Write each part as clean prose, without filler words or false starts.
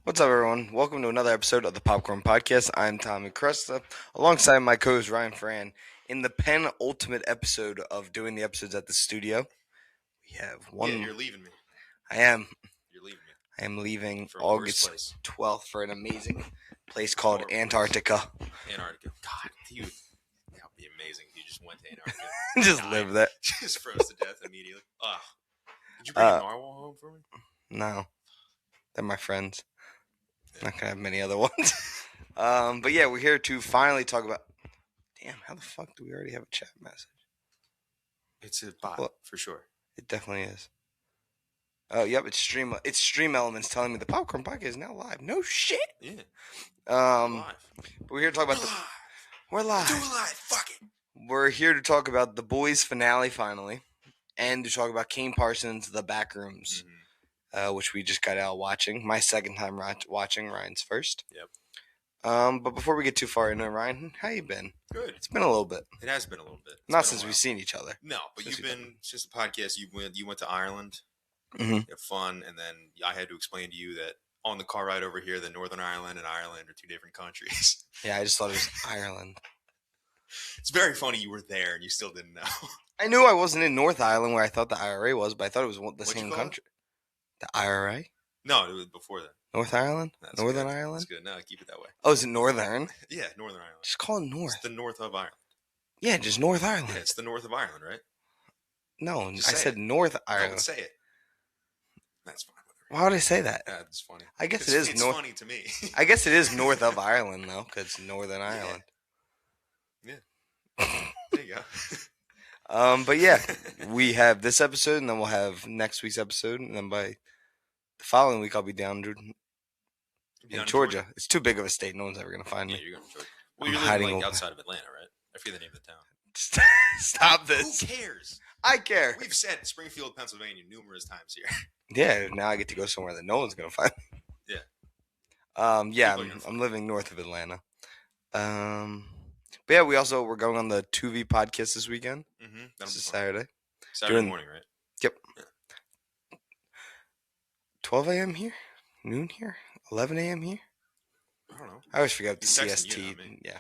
What's up, everyone? Welcome to another episode of the Popcorn Podcast. I'm Tommy Cresta, alongside my co-host Ryan Fran. In the penultimate episode of doing the episodes at the studio, we have one. Yeah, you're leaving me. I am. You're leaving me. I am leaving For a worse August place. 12th for an amazing place called Antarctica. Antarctica. God, dude, that would be amazing if you just went to Antarctica. Just Died. live there. Just froze to death immediately. Ugh. Did you bring a narwhal home for me? No, they're my friends. I'm not gonna have many other ones. But yeah, we're here to finally talk about. Damn, how the fuck do we already have a chat message? It's a bot, Well, for sure. It definitely is. Oh, yep, it's Stream Elements telling me the Popcorn Podcast is now live. No shit. Yeah. Live. Live. But we're here to talk about We're live. Do it live. Fuck it. We're here to talk about The Boys finale finally, and to talk about Kane Parsons' The Backrooms, which we just got out watching. My second time watching. Ryan's first. Yep. But before we get too far into it, Ryan, how you been? Good. It's been a little bit. It has been a little bit. Not since we've seen each other. No, but you've been since the podcast. You went to Ireland. Mm-hmm. You had fun, and then I had to explain to you that on the car ride over here, that Northern Ireland and Ireland are two different countries. Yeah, I just thought it was Ireland. It's very funny you were there and you still didn't know. I knew I wasn't in North Ireland where I thought the IRA was, but I thought it was the same country. The IRA? No, it was before that. North Ireland? That's Northern good. Ireland? That's good. No, keep it that way. Oh, is it Northern? Yeah, Northern Ireland. Just call it North. It's the north of Ireland. Yeah, just North Ireland. Yeah, it's the north of Ireland, right? No, Just I said it. North No, Ireland. say it. That's fine. Why would I say that? That's funny. I guess it is It's North. funny to me. I guess it is north of Ireland though, because it's Northern Ireland. Yeah. There you go. But yeah, we have this episode, and then we'll have next week's episode, and then by the following week, I'll be down in Georgia. It's too big of a state; no one's ever gonna find Yeah, me. you're going to Georgia. Well, you're living like outside of Atlanta, right? I forget the name of the town. Stop this! Who cares? I care. We've said Springfield, Pennsylvania numerous times here. Yeah, now I get to go somewhere that no one's gonna find me. Yeah. Yeah, I'm living north of Atlanta. But yeah, we're going on the 2V podcast this weekend. Mm-hmm. This is Saturday. Saturday morning, right? Yep. Yeah. 12 a.m. here? Noon here? 11 a.m. here? I don't know. I always forget the He's CST. texting you, not me. Yeah.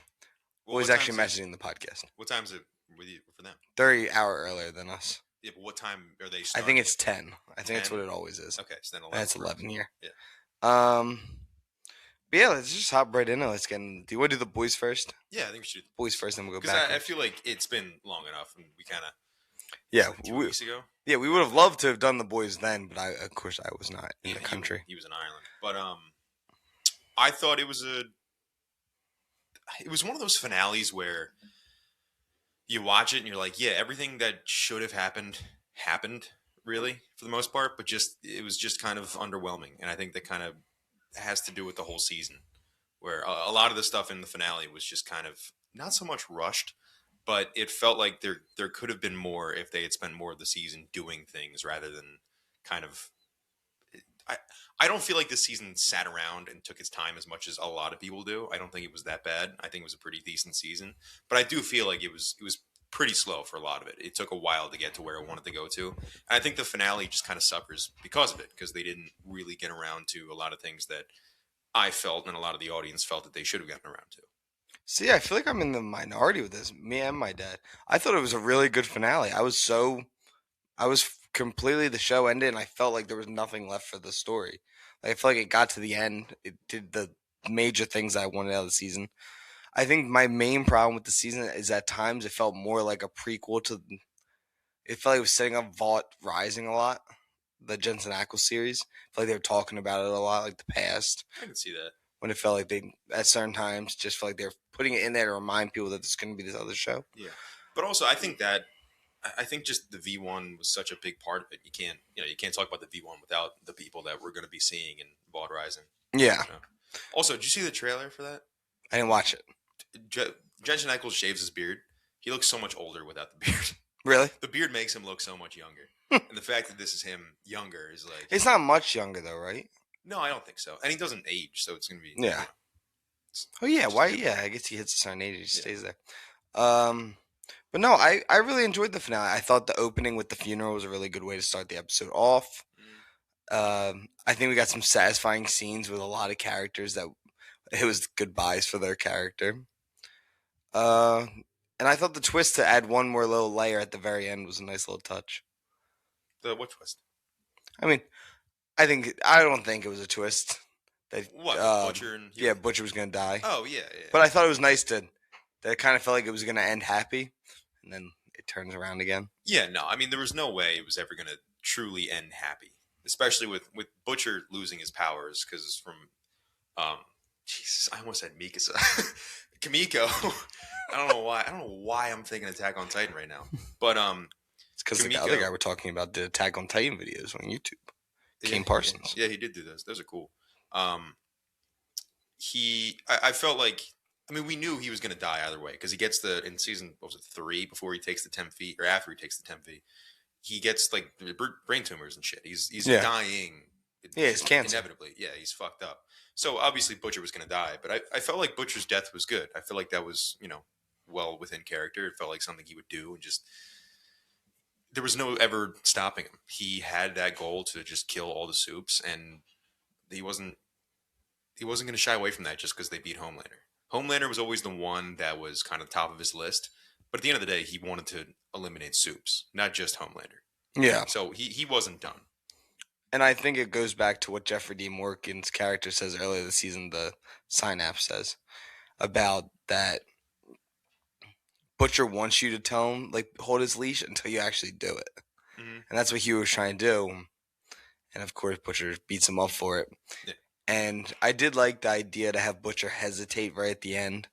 Well, Always actually messaging the podcast. What time is it with you for them? They're an hour earlier than us. Yeah, but what time are they I starting? think it's 10. I think that's 10? what it always is. Okay, so then 11. That's 11 here. Yeah. But yeah, let's just hop right into it. Do you want to do the boys first? Yeah, I think we should. Boys first, then we'll go Because back. I feel like it's been long enough, and we kind of. Yeah, like 2 weeks ago. Yeah, we would have loved to have done the boys then, but of course I was not in the country. He was in Ireland, but I thought it was one of those finales where you watch it and you're like, yeah, everything that should have happened really for the most part, but it was just kind of underwhelming, and I think that kind of has to do with the whole season, where a lot of the stuff in the finale was just kind of not so much rushed, but it felt like there could have been more if they had spent more of the season doing things rather than kind of. I don't feel like this season sat around and took its time as much as a lot of people do. I don't think it was that bad. I think it was a pretty decent season, but I do feel like it was pretty slow for a lot of it. It took a while to get to where it wanted to go to. And I think the finale just kind of suffers because of it, because they didn't really get around to a lot of things that I felt and a lot of the audience felt that they should have gotten around to. See, I feel like I'm in the minority with this, me and my dad. I thought it was a really good finale. I was completely, the show ended and I felt like there was nothing left for the story. Like, I feel like it got to the end. It did the major things I wanted out of the season. I think my main problem with the season is at times it felt more like a prequel to. It felt like it was setting up Vault Rising a lot, the Jensen Ackles series. I feel like they were talking about it a lot, like the past. I can see that. When it felt like they, at certain times, just felt like they're putting it in there to remind people that there's going to be this other show. Yeah, but also I think just the V1 was such a big part of it. You can't talk about the V1 without the people that we're going to be seeing in Vault Rising. Yeah. Also, did you see the trailer for that? I didn't watch it. Jensen Ackles shaves his beard. He looks so much older without the beard. Really? The beard makes him look so much younger. And the fact that this is him younger is like... It's not much younger, though, right? No, I don't think so. And he doesn't age, so it's going to be... Yeah. Oh, yeah. Why? Yeah, I guess he hits a certain age. He stays there. But no, I really enjoyed the finale. I thought the opening with the funeral was a really good way to start the episode off. I think we got some satisfying scenes with a lot of characters that it was goodbyes for their character. Uh, and I thought the twist to add one more little layer at the very end was a nice little touch. The what twist? I mean, I don't think it was a twist that What with Butcher and yeah, Huey? Butcher was gonna die, Oh yeah, yeah. but I thought it was nice that it kind of felt like it was gonna end happy, and then it turns around again. Yeah, no, I mean there was no way it was ever going to truly end happy, especially with Butcher losing his powers because from um, Jesus, I almost said Mikasa, Kamiko. I don't know why I'm thinking Attack on Titan right now, but It's because the other Kamiko. guy we're talking about did Attack on Titan videos on YouTube. Yeah, Kane yeah, Parsons. yeah, he did do those. Those are cool. Um, I felt like, I mean, we knew he was going to die either way because he gets in season, what was it, 3, before he takes the 10 feet, or after he takes the 10 feet, he gets like brain tumors and shit. He's Yeah, dying. yeah, it's cancer. Inevitably. Yeah, he's fucked up. So obviously Butcher was going to die, but I felt like Butcher's death was good. I feel like that was, well within character. It felt like something he would do, and just there was no ever stopping him. He had that goal to just kill all the soups, and he wasn't going to shy away from that just because they beat Homelander. Homelander was always the one that was kind of top of his list, but at the end of the day, he wanted to eliminate soups, not just Homelander. Yeah, So he wasn't done. and I think it goes back to what Jeffrey Dean Morgan's character says earlier this season. The synapse says about that Butcher wants you to tell him, like, hold his leash until you actually do it, Mm-hmm. and that's what Hugh was trying to do. And of course, Butcher beats him up for it. Yeah. And I did like the idea to have Butcher hesitate right at the end.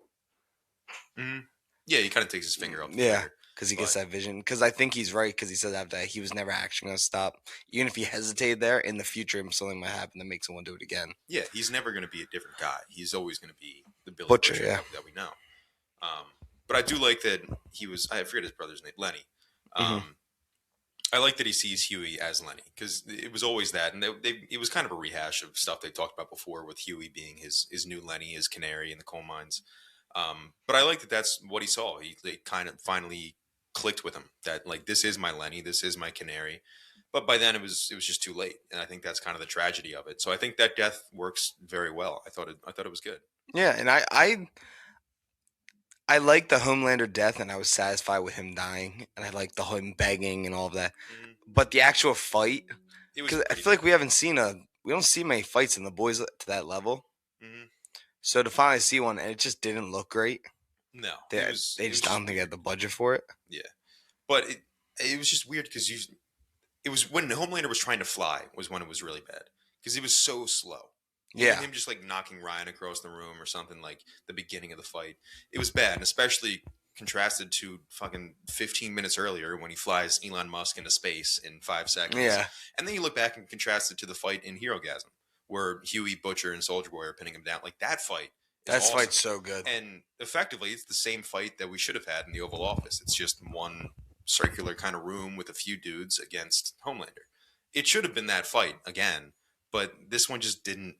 Mm-hmm. Yeah, he kind of takes his finger off the Yeah, trigger. because he gets that vision. Because I think he's right. Because he said after that he was never actually going to stop. Even if he hesitated there, in the future, something might happen that makes him want to do it again. Yeah, he's never going to be a different guy. He's always going to be the Billy Butcher, Butcher, yeah. that we know. But I do like that he was. I forget his brother's name, Lenny. I like that he sees Huey as Lenny because it was always that, and it was kind of a rehash of stuff they talked about before, with Huey being his new Lenny, his canary in the coal mines. But I like that that's what he saw. He kind of finally clicked with him that, like, this is my Lenny, this is my canary. But by then it was just too late, and I think that's kind of the tragedy of it. So I think that death works very well. I thought it was good. Yeah, and I like the Homelander death, and I was satisfied with him dying, and I like the him begging and all of that. Mm-hmm. But the actual fight, It was because I pretty feel like bad. we don't see many fights in the boys to that level. Mm-hmm. So to finally see one, and it just didn't look great. No, They it was just I don't think they had the budget for it. yeah, but it was just weird because it was when Homelander was trying to fly was when it was really bad because he was so slow. Even Yeah, him just like knocking Ryan across the room or something, like the beginning of the fight, it was bad, and especially contrasted to fucking 15 minutes earlier when he flies Elon Musk into space in 5 seconds. yeah, And then you look back and contrast it to the fight in Hero Gasm, where Huey, Butcher, and Soldier Boy are pinning him down. Like, that fight is that awesome. fight's so good. And effectively, it's the same fight that we should have had in the Oval Office. It's just one circular kind of room with a few dudes against Homelander. It should have been that fight again, but this one just didn't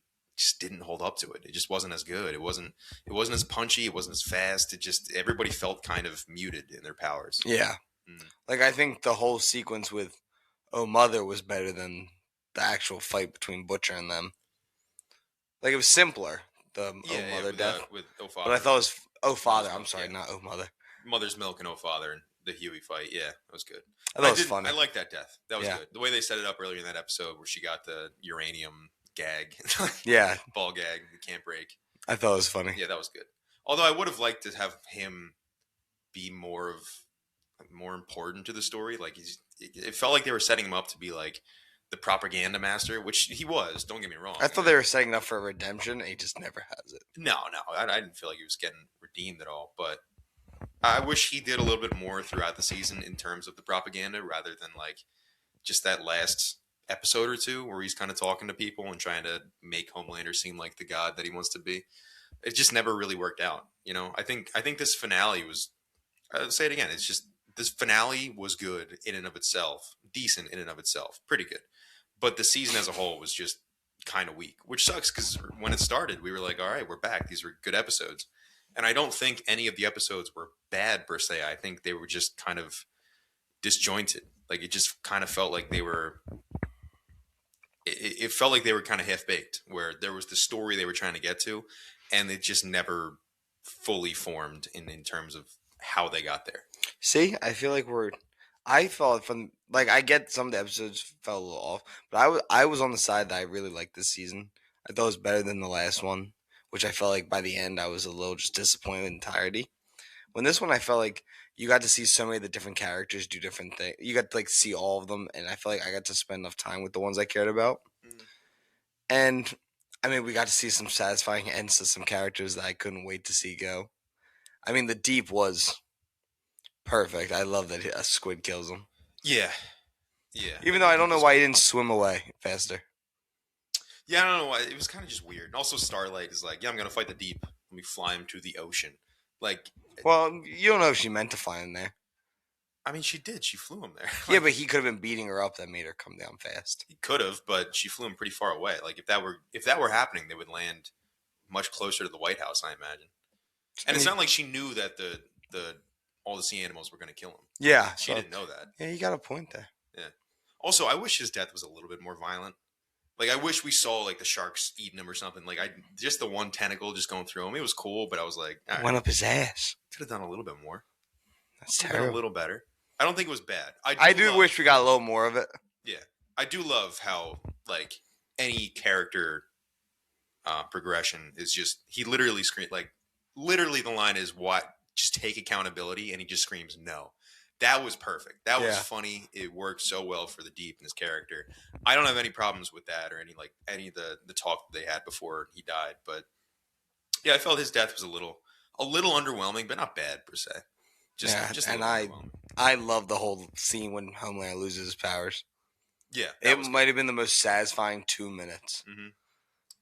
hold up to it. It just wasn't as good. It wasn't as punchy. It wasn't as fast. It just, everybody felt kind of muted in their powers. Yeah, like I think the whole sequence with Oh Mother was better than the actual fight between Butcher and them. Like, it was simpler, the Oh Mother death. With Oh Father. But I thought it was Oh Father. I'm Milk, sorry, yeah. not Oh Mother. Mother's Milk and Oh Father and the Huey fight. Yeah, that was good. I thought it was funny. I like that death. That was good. The way they set it up earlier in that episode where she got the uranium gag. Yeah. Ball gag. You can't break. I thought it was funny. Yeah, that was good. Although I would have liked to have him be more important to the story. Like, it felt like they were setting him up to be like the propaganda master, which he was. Don't get me wrong. I thought they were setting up for a redemption, and he just never has it. No, I didn't feel like he was getting redeemed at all. But I wish he did a little bit more throughout the season in terms of the propaganda, rather than like just that last episode or two where he's kind of talking to people and trying to make Homelander seem like the god that he wants to be. It just never really worked out. I think this finale was. I'll say it again. It's just, this finale was good in and of itself, decent in and of itself, pretty good. But the season as a whole was just kind of weak, which sucks because when it started, we were like, all right, we're back. These were good episodes. And I don't think any of the episodes were bad per se. I think they were just kind of disjointed. Like, it just kind of felt like they were it felt like they were kind of half baked, where there was the story they were trying to get to, and it just never fully formed in terms of how they got there. See, I feel like I felt from like I get some of the episodes felt a little off, but I was on the side that I really liked this season. I thought it was better than the last one, which I felt like by the end I was a little just disappointed in entirety. When this one, I felt like you got to see so many of the different characters do different things. You got to like see all of them, and I feel like I got to spend enough time with the ones I cared about. Mm. And I mean, we got to see some satisfying ends to some characters that I couldn't wait to see go. I mean, the deep was perfect. I love that a squid kills him. Yeah, yeah. Even though The I don't deep know was why he cool. didn't swim away faster. Yeah, I don't know why. It was kind of just weird. And also, Starlight is like, yeah, I'm gonna fight the deep. Let me fly him to the ocean. Like, Well, you don't know if she meant to fly in there. I mean, she did. She flew him there. Yeah, Like, but he could have been beating her up that made her come down fast. he could have, but she flew him pretty far away. Like, if that were happening, they would land much closer to the White House, I imagine. I And it's mean, not like she knew that the all the sea animals were going to kill him. yeah, She so didn't know that. yeah, you got a point there. Yeah. Also, I wish his death was a little bit more violent. Like, I wish we saw like the sharks eating him or something. Like, I just the one tentacle just going through him. It was cool, but I was like, all right, Went up his ass. could have done a little bit more. That's Could have been a terrible. little better. I don't think it was bad. I do wish we got a little more of it. Yeah, I do love how like any character progression is just he literally screams like literally the line is what just take accountability and he just screams no. That was perfect. That was Yeah. funny. It worked so well for the deep in his character. I don't have any problems with that or any of the talk that they had before he died. But yeah, I felt his death was a little underwhelming, but not bad per se. Yeah, Just a and little underwhelming. I love the whole scene when Homelander loses his powers. Yeah, that It was might have been the most satisfying 2 minutes. good.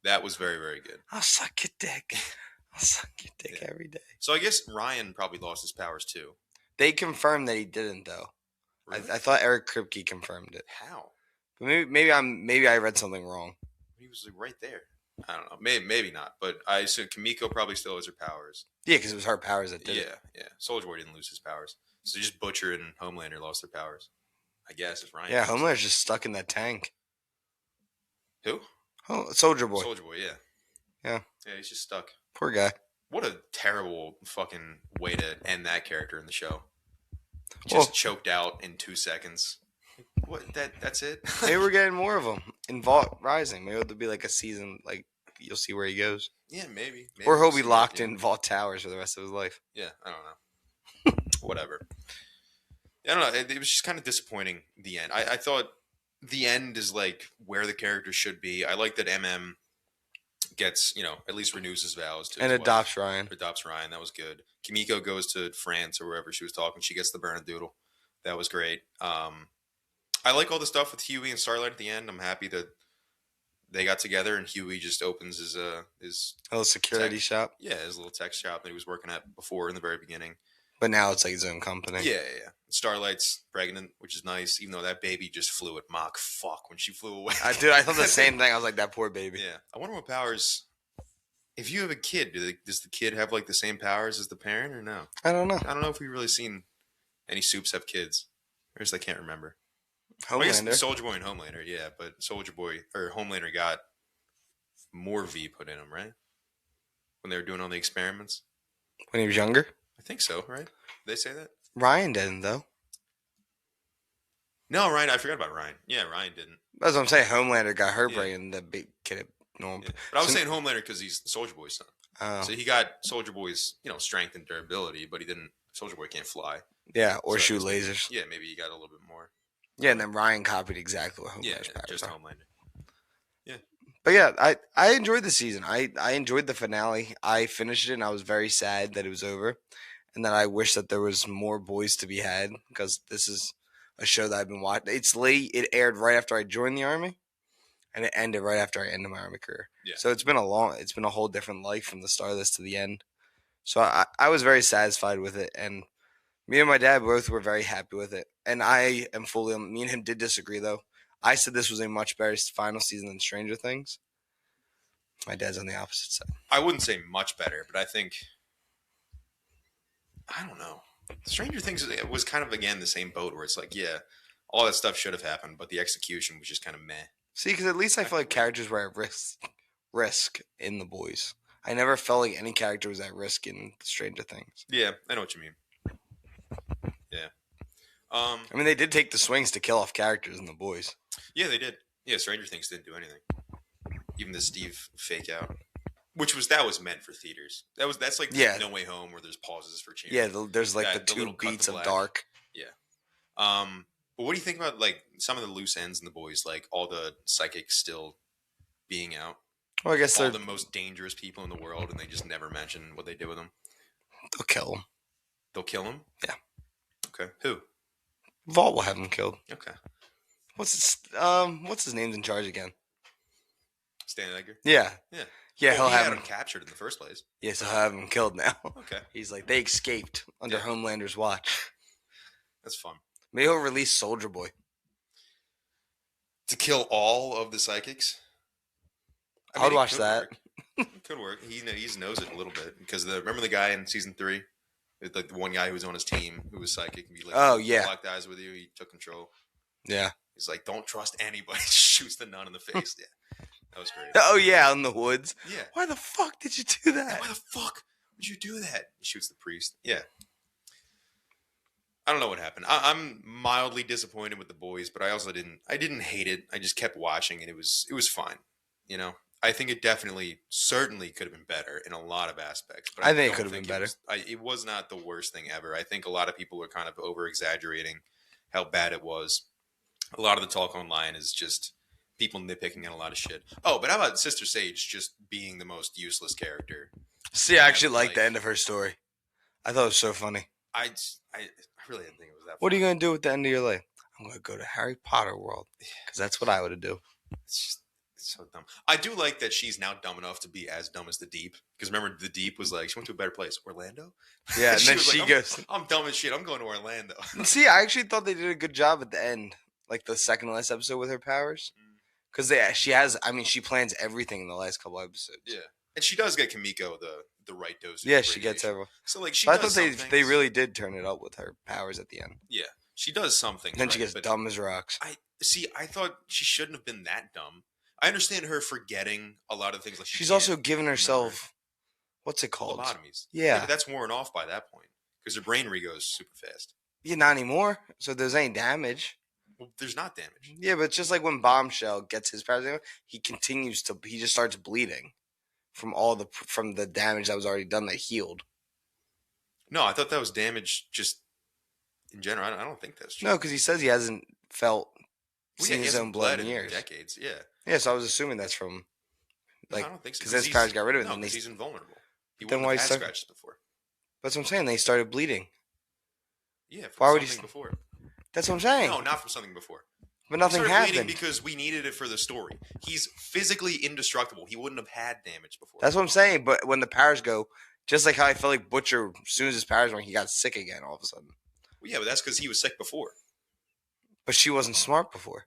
That was very very good. I'll suck your dick. I'll suck your dick Yeah. every day. So I guess Ryan probably lost his powers too. They confirmed that he didn't, though. Really? I thought Eric Kripke confirmed it, How? but maybe I read something wrong. He was like right there. I don't know. Maybe not. But I assume Kamiko probably still has her powers. Yeah, because it was her powers that did Yeah, it. yeah. Soldier Boy didn't lose his powers. So just Butcher and Homelander lost their powers. I guess if Ryan. Yeah, does. Homelander's just stuck in that tank. Who? Oh, Soldier Boy. Soldier Boy. Yeah. Yeah. Yeah, he's just stuck. Poor guy. What a terrible fucking way to end that character in the show. Just Well, choked out in 2 seconds. What? That's it? maybe we're getting more of them in Vault Rising. Maybe it'll be like a season, like you'll see where he goes. Yeah, maybe. Or he'll we'll be see locked that, yeah. in Vault Towers for the rest of his life. Yeah, I don't know. Whatever. I don't know. It was just kind of disappointing, the end. I thought the end is like where the character should be. I like that MM gets, at least renews his vows to And his wife. adopts Ryan. Adopts Ryan. That was good. Kimiko goes to France or wherever she was talking. She gets the Bernadoodle. That was great. I like all the stuff with Huey and Starlight at the end. I'm happy that they got together and Huey just opens his Little security tech- shop. his little tech shop that he was working at before in the very beginning. But now it's like his own company. Yeah. Starlight's pregnant, which is nice, even though that baby just flew at Mach fuck when she flew away. I thought the same thing. I was like, that poor baby. Yeah. I wonder what powers. If you have a kid, does the kid have like the same powers as the parent or no? I don't know. I don't know if we've really seen any Soups have kids. Or just I can't remember. I guess Homelander. Soldier Boy and Homelander, yeah, but Soldier Boy or Homelander got more V put in him, right? When they were doing all the experiments. When he was younger. I think so, right? Did they say that? Ryan didn't, though. No, Ryan. I forgot about Ryan. Yeah, Ryan didn't. That's what I'm saying. Homelander got her Yeah. brain. The big kid. No. Yeah. But I was So- saying Homelander because he's Soldier Boy's son. Oh. So he got Soldier Boy's, strength and durability, but he didn't. Soldier Boy can't fly. Yeah, or So I shoot guess lasers. Yeah, maybe he got a little bit more. Yeah, and then Ryan copied exactly what Yeah, Homelander's powers just are. Homelander. But yeah, I enjoyed the season. I enjoyed the finale. I finished it and I was very sad that it was over. And that I wish that there was more boys to be had because this is a show that I've been watching. It's late. It aired right after I joined the Army. And it ended right after I ended my Army career. Yeah. So it's been a whole different life from the start of this to the end. So I was very satisfied with it. And me and my dad both were very happy with it. And me and him did disagree though. I said this was a much better final season than Stranger Things. My dad's on the opposite side. I wouldn't say much better, but I think I don't know. Stranger Things was kind of again the same boat where it's like, yeah, all that stuff should have happened, but the execution was just kind of meh. See, because at least I feel like characters were at risk in The Boys. I never felt like any character was at risk in Stranger Things. Yeah, I know what you mean. Yeah. I mean, they did take the swings to kill off characters in The Boys. Yeah, they did. Yeah, Stranger Things didn't do anything. Even the Steve fake out, that was meant for theaters. That's like No Way Home where there's pauses for change. Yeah, there's like the two beats of dark. Yeah. But what do you think about like some of the loose ends in The Boys, like all the psychics still being out? Well, I guess all they're the most dangerous people in the world, and they just never mention what they did with them. They'll kill them. They'll kill them? Yeah. Okay. Who? Vault will have him killed. Okay. What's his name's in charge again? Stan Edgar? Yeah. Yeah. Yeah, well, he'll have him captured in the first place. Yes, he'll have him killed now. Okay. He's like, they escaped under Homelander's watch. That's fun. Maybe he'll release Soldier Boy. To kill all of the psychics? I would watch that. It could work. He knows it a little bit. Because remember the guy in season 3? Like the one guy who was on his team who was psychic. And be like, oh, yeah. Locked eyes with you. He took control. Yeah. He's like, don't trust anybody. Shoots the nun in the face. Yeah. That was great. Oh, yeah, in the woods. Yeah. Why the fuck did you do that? Why the fuck would you do that? He shoots the priest. Yeah. I don't know what happened. I'm mildly disappointed with The Boys, but I didn't hate it. I just kept watching, and it was fine. You know, I think it certainly could have been better in a lot of aspects. But I think it could have been better. It was not the worst thing ever. I think a lot of people are kind of over-exaggerating how bad it was. A lot of the talk online is just people nitpicking on a lot of shit. Oh, but how about Sister Sage just being the most useless character? See, I actually liked the end of her story. I thought it was so funny. I really didn't think it was that funny. What are you going to do with the end of your life? I'm going to go to Harry Potter world. Because that's what I would do. It's so dumb. I do like that she's now dumb enough to be as dumb as the Deep. Because remember, the Deep was like, she went to a better place. Orlando? Yeah, and then she goes... I'm dumb as shit. I'm going to Orlando. See, I actually thought they did a good job at the end. Like the second last episode with her powers. Because she plans everything in the last couple episodes. Yeah. And she does get Kimiko the right dose. Yeah, she gets everyone. So like I thought they really did turn it up with her powers at the end. Yeah, she does something. Then she gets dumb as rocks. I thought she shouldn't have been that dumb. I understand her forgetting a lot of things. Like she's also given herself what's it called? Lobotomies. Yeah, but that's worn off by that point because her brain regoes super fast. Yeah, not anymore. So if there's any damage. Well, there's not damage. Yeah, but it's just like when Bombshell gets his powers, he just starts bleeding. From the damage that was already done that healed. No, I thought that was damage just in general. I don't think that's true. No, because he says he hasn't seen his own blood in years. Decades, yeah. Yeah, so I was assuming that's from I don't think so. Because his powers got rid of it. No, because he's invulnerable. He then wouldn't have had scratches before. That's what I'm saying. They started bleeding. Yeah, from something before. That's what I'm saying. No, not from something before. But nothing happened because we needed it for the story. He's physically indestructible. He wouldn't have had damage before. That's what I'm saying. But when the powers go, just like how I felt like Butcher, as soon as his powers went, he got sick again all of a sudden. Well, yeah, but that's because he was sick before. But she wasn't smart before.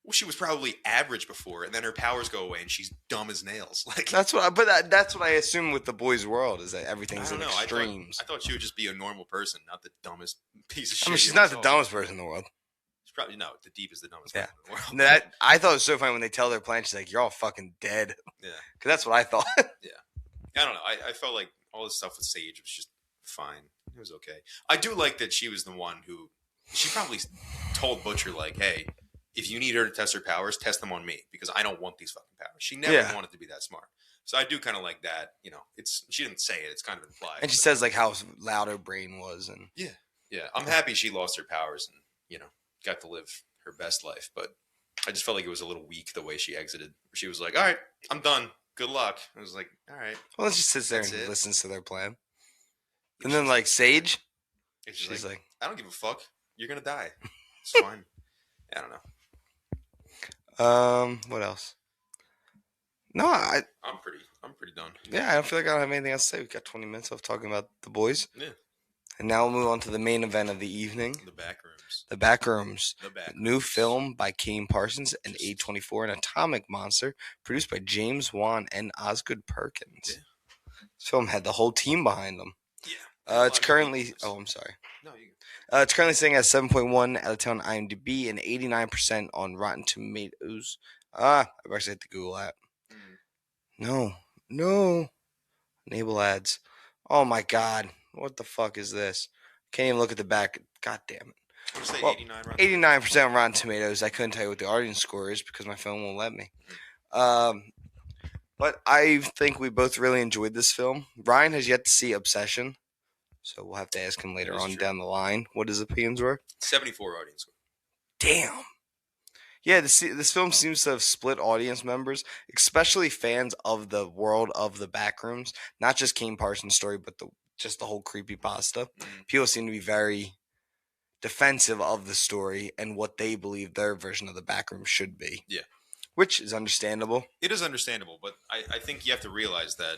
Well, she was probably average before, and then her powers go away, and she's dumb as nails. Like that's what I assume with the boys' world is that everything's in extremes. I thought she would just be a normal person, not the dumbest piece of shit. I mean, she's not the dumbest person in the world. Probably no. The Deep is the dumbest person in the world. That I thought it was so funny when they tell their plan. She's like, "You're all fucking dead." Yeah, because that's what I thought. Yeah, I don't know. I felt like all this stuff with Sage was just fine. It was okay. I do like that she was the one who she probably told Butcher like, "Hey, if you need her to test her powers, test them on me because I don't want these fucking powers." She never wanted to be that smart. So I do kind of like that. You know, she didn't say it. It's kind of implied. And she says like how loud her brain was, and yeah. I'm happy she lost her powers and got to live her best life, but I just felt like it was a little weak the way she exited. She was like, "All right, I'm done. Good luck." I was like, "All right." Well, she sits there and listens to their plan. And then like Sage, she's like, "I don't give a fuck. You're gonna die. It's fine." I don't know. What else? No, I'm pretty done. Yeah, I don't feel like I don't have anything else to say. We've got 20 minutes of talking about the boys. Yeah. And now we'll move on to the main event of the evening. The Backrooms. The Backrooms. New film by Kane Parsons and A24, an atomic monster, produced by James Wan and Osgood Perkins. Yeah. This film had the whole team behind them. Yeah. It's currently... Oh, I'm sorry. No, you It's currently sitting at 7.1 out of 10 on IMDb and 89% on Rotten Tomatoes. I've actually hit the Google app. Mm. No, no. Enable ads. Oh my god. What the fuck is this? Can't even look at the back. God damn it. What did you say? Well, 89 Rotten Tomatoes? 89% on Rotten Tomatoes. I couldn't tell you what the audience score is because my phone won't let me. Mm. Um, but I think we both really enjoyed this film. Ryan has yet to see Obsession, so we'll have to ask him later That is on true. down the line what his opinions were. 74 audience score. Damn. Yeah, this film seems to have split audience members, especially fans of the world of the Backrooms. Not just Kane Parsons' story, but just the whole creepypasta. Mm. People seem to be very defensive of the story and what they believe their version of the Backrooms should be. Yeah. Which is understandable. It is understandable, but I think you have to realize that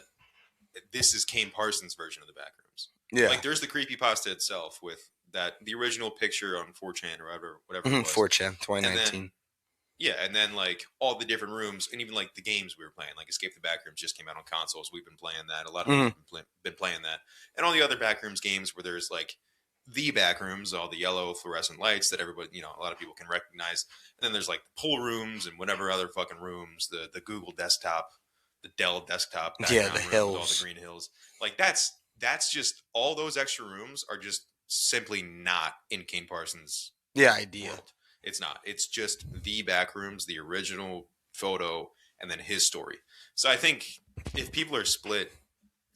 this is Kane Parsons' version of the Backrooms. Yeah. Like, there's the creepypasta itself with the original picture on 4chan or whatever it was. 4chan, 2019. And then like all the different rooms, and even like the games we were playing, like Escape the Backrooms just came out on consoles. We've been playing that. A lot of people have been playing that, and all the other Backrooms games where there's like the Backrooms, all the yellow fluorescent lights that everybody, a lot of people can recognize. And then there's like the pool rooms and whatever other fucking rooms, the Google desktop, the Dell desktop, Yeah, the room hills, with all the green hills. Like that's just all those extra rooms are just simply not in Kane Parsons' idea. world. It's not. It's just the Backrooms, the original photo, and then his story. So I think if people are split,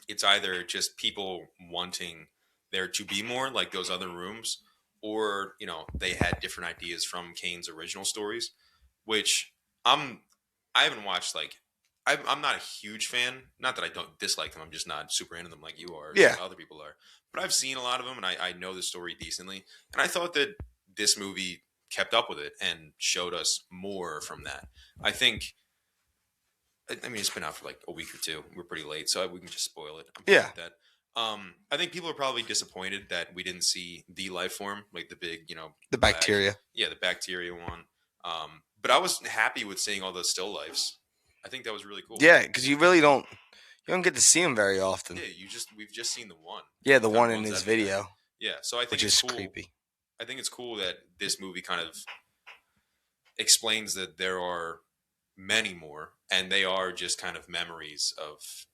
it's either just people wanting there to be more like those other rooms, or they had different ideas from Kane's original stories, which I haven't watched. Like I'm not a huge fan. Not that I don't dislike them. I'm just not super into them like you are. Or Yeah. other people are. But I've seen a lot of them, and I know the story decently. And I thought that this movie kept up with it and showed us more from that. I think. I mean, it's been out for like a week or two. We're pretty late, so we can just spoil it. I'm fine with that. I think people are probably disappointed that we didn't see the life form, like the big, the bacteria. The bacteria one. But I was happy with seeing all those still lifes. I think that was really cool. Yeah, because you don't get to see them very often. Yeah, we've just seen the one. Yeah, the one in his video. Yeah, so I think which it's is cool. Creepy. I think it's cool that this movie kind of explains that there are many more, and they are just kind of memories of,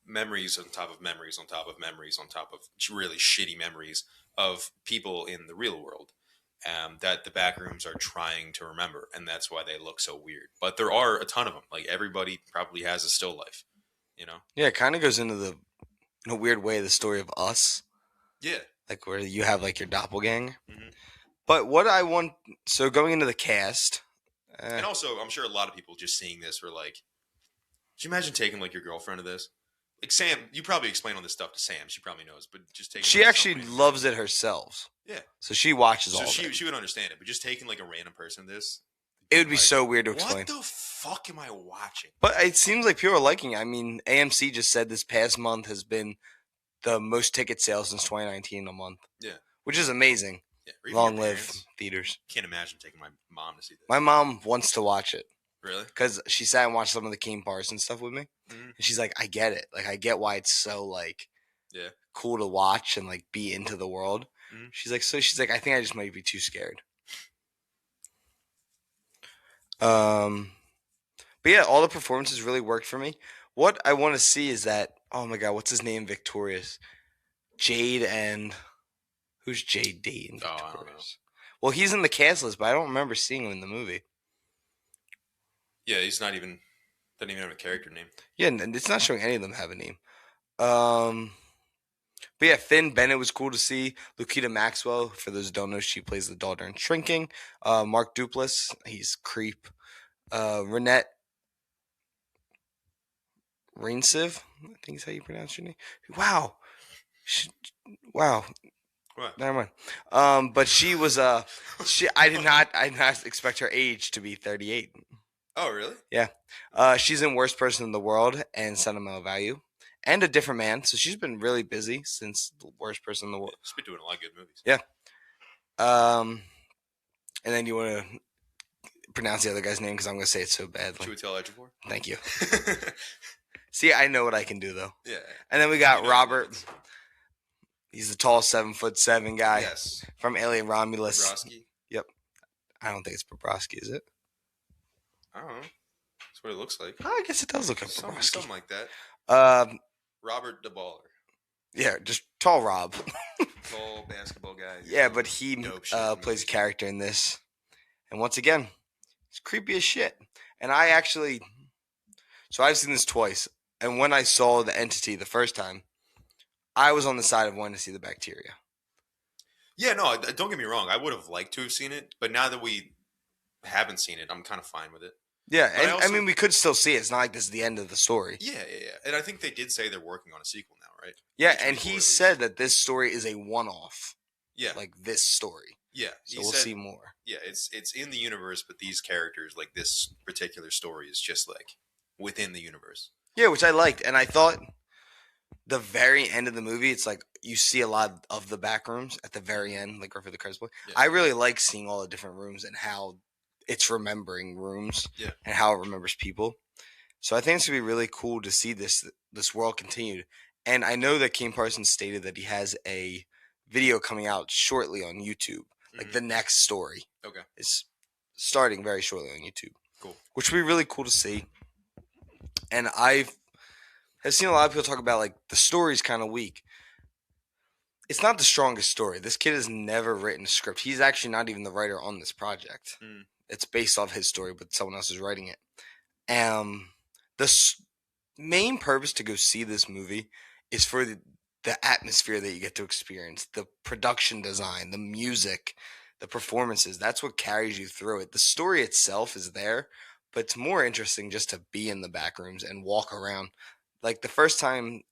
memories on top of memories on top of memories on top of really shitty memories of people in the real world, that the Backrooms are trying to remember, and that's why they look so weird. But there are a ton of them. Like, everybody probably has a still life, Yeah, it kind of goes into in a weird way, the story of Us. Yeah. Like, where you have, like, your doppelganger. Mm-hmm. But what I want... So, going into the cast... and also, I'm sure a lot of people just seeing this were like, could you imagine taking, like, your girlfriend to this? Like, Sam, you probably explain all this stuff to Sam. She probably knows, but just taking... She actually loves it herself. Yeah. So, she watches all of it. it. She would understand it, but just taking, like, a random person to this... It would be so weird to explain. What the fuck am I watching? But it seems like people are liking it. I mean, AMC just said this past month has been the most ticket sales since 2019 a month. Yeah. Which is amazing. Yeah. Long live theaters. Can't imagine taking my mom to see this. My mom wants to watch it. Really? Because she sat and watched some of the Kane Parsons stuff with me. Mm-hmm. And she's like, I get it. Like, I get why it's so, like, yeah, cool to watch and, like, be into the world. Mm-hmm. She's like, I think I just might be too scared. But yeah, all the performances really worked for me. What I want to see is that, oh my god, what's his name? Victorious. Jade and... Who's JD in Victorious? I don't know. Well, he's in the cast list, but I don't remember seeing him in the movie. Yeah, he's not even... Doesn't even have a character name. Yeah, and it's not showing any of them have a name. But yeah, Finn Bennett was cool to see. Lukita Maxwell, for those who don't know, she plays the daughter in Shrinking. Mark Duplass, he's Creep. Renette Rainciv, I think is how you pronounce your name. Wow. Wow. What? Never mind. But she was I did not expect her age to be 38. Oh, really? Yeah. She's in Worst Person in the World and Sentimental Value and A Different Man. So she's been really busy since The Worst Person in the World. Yeah, she's been doing a lot of good movies. Yeah. And then you want to pronounce the other guy's name because I'm going to say it so badly. Chiwetel Ejiofor? Thank you. See, I know what I can do, though. Yeah. And then we got Robert. He's the tall 7'7" guy Yes, from Alien Romulus. Bobrovsky. Yep. I don't think it's Bobrovsky, is it? I don't know. That's what it looks like. Oh, I guess it does look like Something Bobrovsky. like that. Um, Robert DeBaller, yeah, just tall Rob. tall basketball guy. Yeah, but he Dope shit in plays a movies. character in this, and once again, it's creepy as shit. And I actually, so I've seen this twice, and when I saw the entity the first time, I was on the side of wanting to see the bacteria. Yeah, no, don't get me wrong. I would have liked to have seen it, but now that we haven't seen it, I'm kind of fine with it. Yeah, But and I mean, we could still see it. It's not like this is the end of the story. yeah. And I think they did say they're working on a sequel now, right? Yeah, and A24 he release. said that this story is a one-off. Yeah, Like this story. yeah. So He we'll said, see more. yeah, it's in the universe, but these characters, like this particular story, is just like within the universe. Yeah, which I liked, and I thought the very end of the movie, it's like you see a lot of the back rooms at the very end, like right for the credits play. Yeah. I really like seeing all the different rooms and how it's remembering rooms Yeah. and how it remembers people. So I think it's gonna be really cool to see this world continued. And I know that Kane Parsons stated that he has a video coming out shortly on YouTube. Like the next story Okay. is starting very shortly on YouTube. Cool. Which would be really cool to see. And I've seen a lot of people talk about like the story's kind of weak. It's not the strongest story. This kid has never written a script. He's actually not even the writer on this project. It's based off his story, but someone else is writing it. The main purpose to go see this movie is for the atmosphere that you get to experience, the production design, the music, the performances. That's what carries you through it. The story itself is there, but it's more interesting just to be in the back rooms and walk around. Like the first time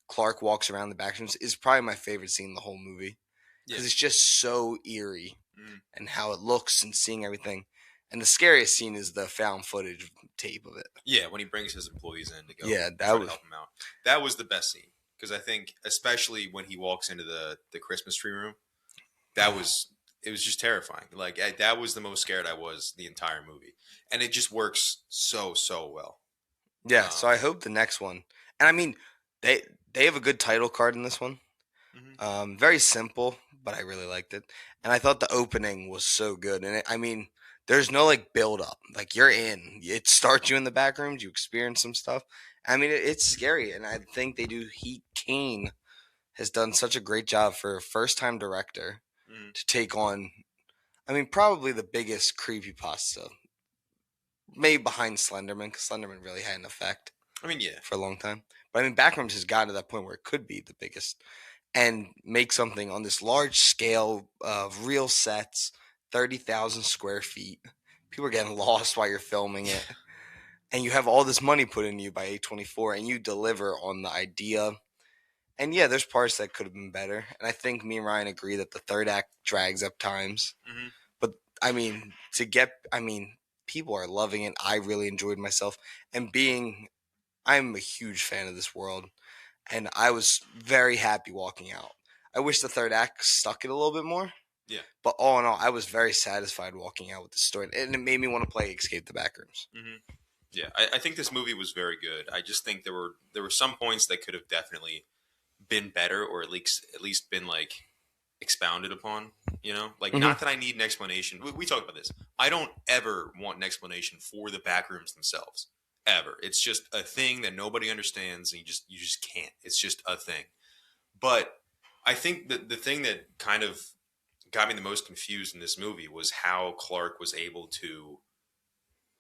Clark walks around the back rooms is probably my favorite scene in the whole movie because it's just so eerie and how it looks and seeing everything. And the scariest scene is the found footage tape of it. Yeah, when he brings his employees in to go try to help him out. That was the best scene because I think, especially when he walks into the Christmas tree room, it was just terrifying. Like that was the most scared I was the entire movie, and it just works so well. Yeah, so I hope the next one, and I mean, they have a good title card in this one. Very simple, but I really liked it, and I thought the opening was so good. And I mean, there's no like build up. Like you're in. It starts you in the back rooms. You experience some stuff. I mean, it's scary, and I think they do. Kane has done such a great job for a first time director to take on. I mean, probably the biggest creepypasta, maybe behind Slenderman, because Slenderman really had an effect. I mean, yeah, for a long time. But I mean, Backrooms has gotten to that point where it could be the biggest, and make something on this large scale of real sets, 30,000 square feet. People are getting lost while you're filming it. And you have all this money put into you by A24, and you deliver on the idea. And yeah, there's parts that could have been better. And I think me and Ryan agree that the third act drags up times. But I mean, people are loving it. I really enjoyed myself. And I'm a huge fan of this world. And I was very happy walking out. I wish the third act stuck it a little bit more. Yeah. But all in all, I was very satisfied walking out with the story. And it made me want to play Escape the Backrooms. Yeah, I think this movie was very good. I just think there were some points that could have definitely been better, or at least been like expounded upon. You know, like not that I need an explanation. We talked about this. I don't ever want an explanation for the backrooms themselves. Ever. It's just a thing that nobody understands, and you just can't. It's just a thing. But I think that the thing that kind of got me the most confused in this movie was how Clark was able to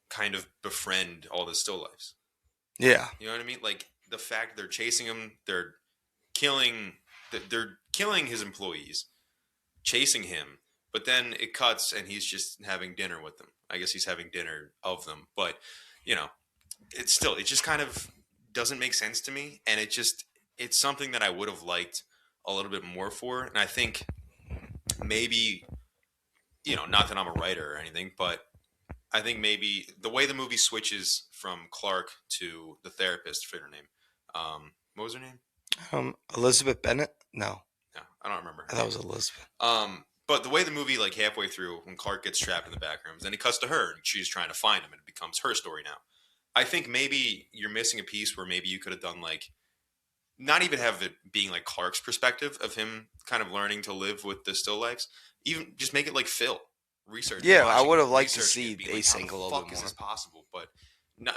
kind of befriend all the still lifes. Yeah. You know what I mean? Like the fact they're chasing him, they're killing his employees, chasing him, but then it cuts and he's just having dinner with them. I guess he's having dinner of them, but you know, it just kind of doesn't make sense to me, and it's something that I would have liked a little bit more for. And I think maybe, you know, not that I'm a writer or anything, but I think maybe the way the movie switches from Clark to the therapist, I forget her name. What was her name? Elizabeth Bennett? No, I don't remember. I thought it was Elizabeth. But the way the movie, like halfway through, when Clark gets trapped in the back rooms, then it cuts to her and she's trying to find him, and it becomes her story now. I think maybe you're missing a piece where maybe you could have done like not even have it being like Clark's perspective of him kind of learning to live with the still lifes. Even just make it like Phil Yeah, I watching would it, have liked to researching see it, being like, how the async a little bit fuck is more. this possible? But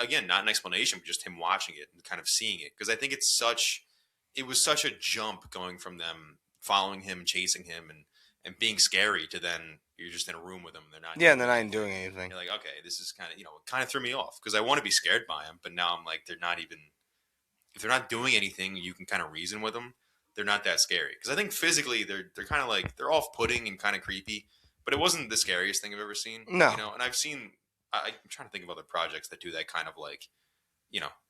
again, not an explanation, but just him watching it and kind of seeing it. Because I think it was such a jump going from them following him, chasing him, and being scary to then you're just in a room with them. They're not Yeah, and doing then I ain't anything. doing anything. You're like, okay, this is kind of, it kind of threw me off because I want to be scared by him, but now I'm like, they're not even, if they're not doing anything, you can kind of reason with them. They're not that scary because I think physically they're kind of like they're off putting and kind of creepy, but it wasn't the scariest thing I've ever seen. No. And I've seen. I'm trying to think of other projects that do that kind of like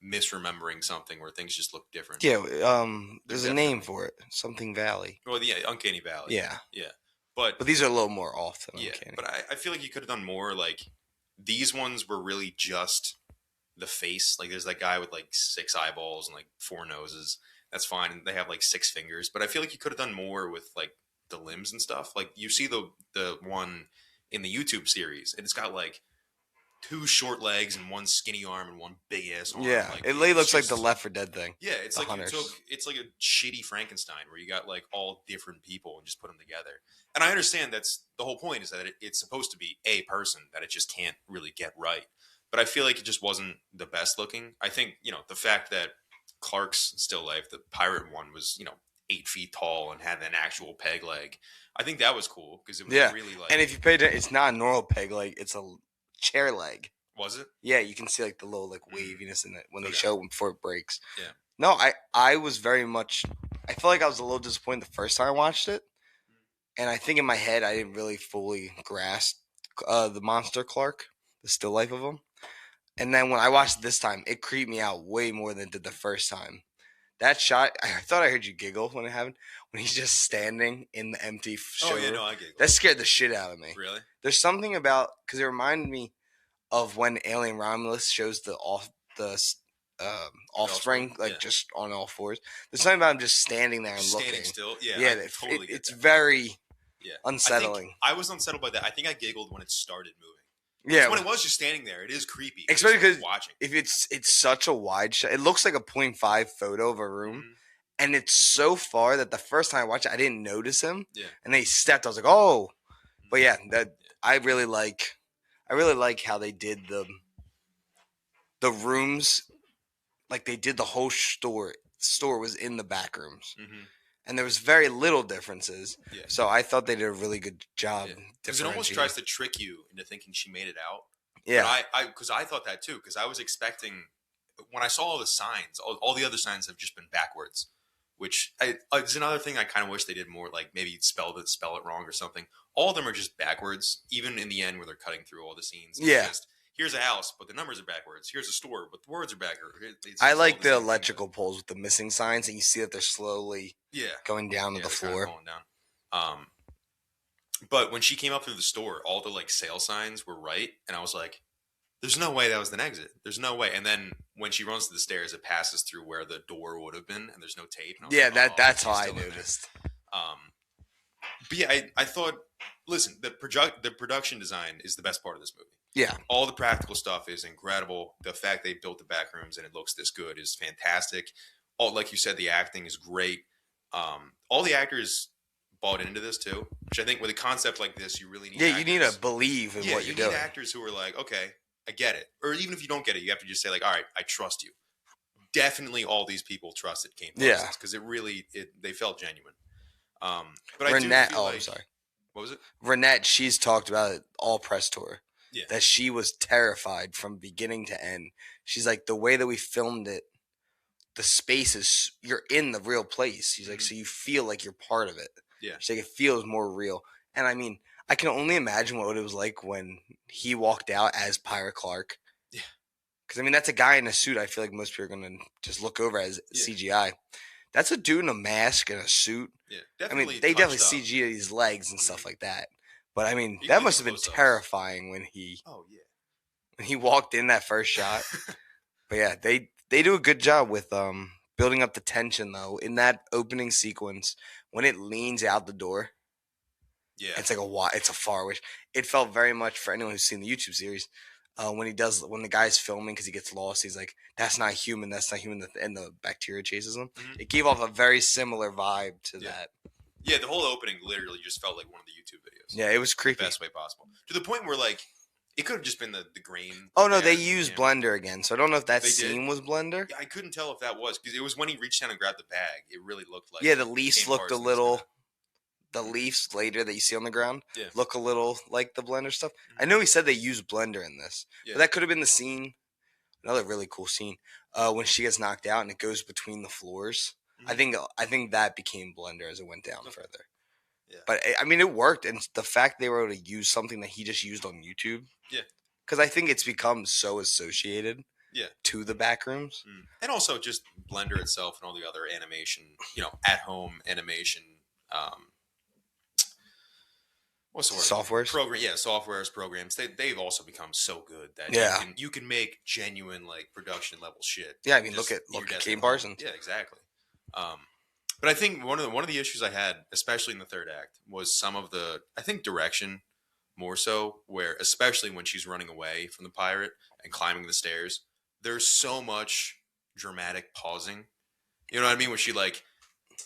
misremembering something where things just look different. Yeah, They're there's a name for it. Something Valley. well, yeah, Uncanny Valley. Yeah. Yeah, but But these are a little more off than yeah, Uncanny. but I feel like you could have done more. Like these ones were really just the face. Like there's that guy with like 6 eyeballs and like 4 noses. That's fine. And they have like 6 fingers. But I feel like you could have done more with like the limbs and stuff. Like you see the one in the YouTube series, and it's got like 2 short legs and 1 skinny arm and 1 big ass arm. Yeah, Like it it's looks like the just Left 4 Dead thing. yeah, it's The like hunters. it's like a shitty Frankenstein where you got like all different people and just put them together. And I understand that's the whole point is that it's supposed to be a person that it just can't really get right. But I feel like it just wasn't the best looking. I think, the fact that Clark's still life, the pirate one was, 8 feet tall and had an actual peg leg. I think that was cool because it was Yeah, really like, and if you pay attention, it's not a normal peg leg; it's a chair leg. was it? Yeah, you can see like the little like Mm. waviness in it when they Okay. show it before it breaks. Yeah. No, I was very much. I feel like I was a little disappointed the first time I watched it, and I think in my head I didn't really fully grasp the monster Clark, the still life of him. And then when I watched it this time, it creeped me out way more than it did the first time. That shot, I thought I heard you giggle when it happened. When he's just standing in the empty Oh, yeah, showroom. no, I giggled. That scared the shit out of me. Really? There's something about because it reminded me of when Alien Romulus shows the offspring like Yeah. just on all fours. There's something about him just standing there and Standing looking. still? Yeah, Yeah, I totally get it's that. very Yeah. unsettling. I was unsettled by that. I think I giggled when it started moving. Yeah, When it was just standing there, it is creepy. especially just because watching. if it's such a wide shot, it looks like a 0.5 photo of a room, Mhm. and it's so far that the first time I watched it, I didn't notice him. Yeah. And then he stepped. I was like, oh, but yeah, that Yeah. I really like how they did the rooms, like they did the whole store. Store was in the back rooms. Mhm. And there was very little differences. Yeah. So I thought they did a really good job. Yeah. Because it almost tries to trick you into thinking she made it out. Yeah. But because I thought that too. Because I was expecting when I saw all the signs, all the other signs have just been backwards. Which it's another thing I kind of wish they did more. Like maybe spell it wrong or something. All of them are just backwards. Even in the end where they're cutting through all the scenes. It's Yeah. just, here's a house, but the numbers are backwards. Here's a store, but the words are backwards. I all like the same thing. electrical poles with the missing signs, and you see that they're slowly Yeah. going down to the they're kinda floor. going down. But when she came up through the store, all the like sale signs were right, and I was like, "There's no way that was an exit. There's no way." And then when she runs to the stairs, it passes through where the door would have been, and there's no tape. And I was Yeah, like, that's she's how I still in there." noticed. But yeah, I thought, listen, the production design is the best part of this movie. Yeah. All the practical stuff is incredible. The fact they built the Backrooms and it looks this good is fantastic. All, like you said, the acting is great. All the actors bought into this too, which I think with a concept like this, you really need. Yeah, actors. you need to believe in what you're you doing. need actors who are like, okay, I get it. Or even if you don't get it, you have to just say like, all right, I trust you. Definitely, all these people trusted Kane Yeah. because they felt genuine. But Renette, I do feel I'm sorry. What was it? Renette, she's talked about it all press tour. Yeah. That she was terrified from beginning to end. She's like, the way that we filmed it, the spaces, you're in the real place. She's like, so you feel like you're part of it. Yeah. She's like, it feels more real. And I mean, I can only imagine what it was like when he walked out as Pirate Clark. Yeah. Because, I mean, that's a guy in a suit I feel like most people are going to just look over as CGI. That's a dude in a mask and a suit. Yeah, definitely. I mean, they definitely CG'd his legs and stuff like that. But, I mean, that must have been terrifying when he walked in that first shot. But, yeah, they do a good job with building up the tension, though. In that opening sequence, when it leans out the door, it's like it's a far wish. It felt very much, for anyone who's seen the YouTube series, when the guy's filming because he gets lost, he's like, "That's not human. That's not human," and the bacteria chases him. Mm-hmm. It gave off a very similar vibe to Yeah. that. Yeah, the whole opening literally just felt like one of the YouTube videos. Yeah, it was The creepy. best way possible. To the point where, like, it could have just been the grain. Oh no, they had in the used camera. Blender again, so I don't know if that They did? scene was Blender. Yeah, I couldn't tell if that was because it was when he reached down and grabbed the bag. It really looked like Yeah, the leaves Kane looked a Parsons little. kinda- The leaves later that you see on the ground Yeah. look a little like the Blender stuff. Mhm. I know he said they used Blender in this, Yeah. but that could have been the scene. Another really cool scene when she gets knocked out and it goes between the floors. Mhm. I think that became Blender as it went down Okay. further. Yeah. But I mean, it worked, and the fact they were able to use something that he just used on YouTube. Yeah. Because I think it's become so associated. Yeah. To the Backrooms. And also just Blender itself and all the other animation, at home animation. What's the word? Softwares. Softwares, programs. They've also become so good that Yeah. you can make genuine like production level shit. Yeah, I mean, just look your at desk Kane at home. Parsons. Yeah, exactly. But I think one of the issues I had, especially in the third act, was some of the direction more so, where especially when she's running away from the pirate and climbing the stairs, there's so much dramatic pausing. You know what I mean? When she like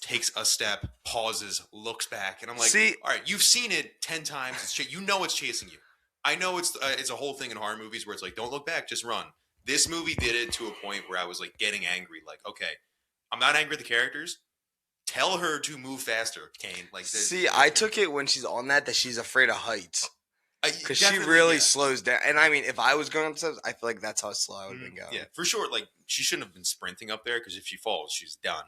takes a step, pauses, looks back, and I'm like, See, all right, you've seen it 10 times. You know it's chasing you. I know it's a whole thing in horror movies where it's like, don't look back, just run. This movie did it to a point where I was like getting angry. Like, okay, I'm not angry at the characters. Tell her to move faster, Kane. Like, see, I took it when she's on that she's afraid of heights. Because she definitely, really yeah. slows down. And I mean, if I was going up steps, I feel like that's how slow I would have been going. Yeah, for sure. Like, she shouldn't have been sprinting up there because if she falls, she's done.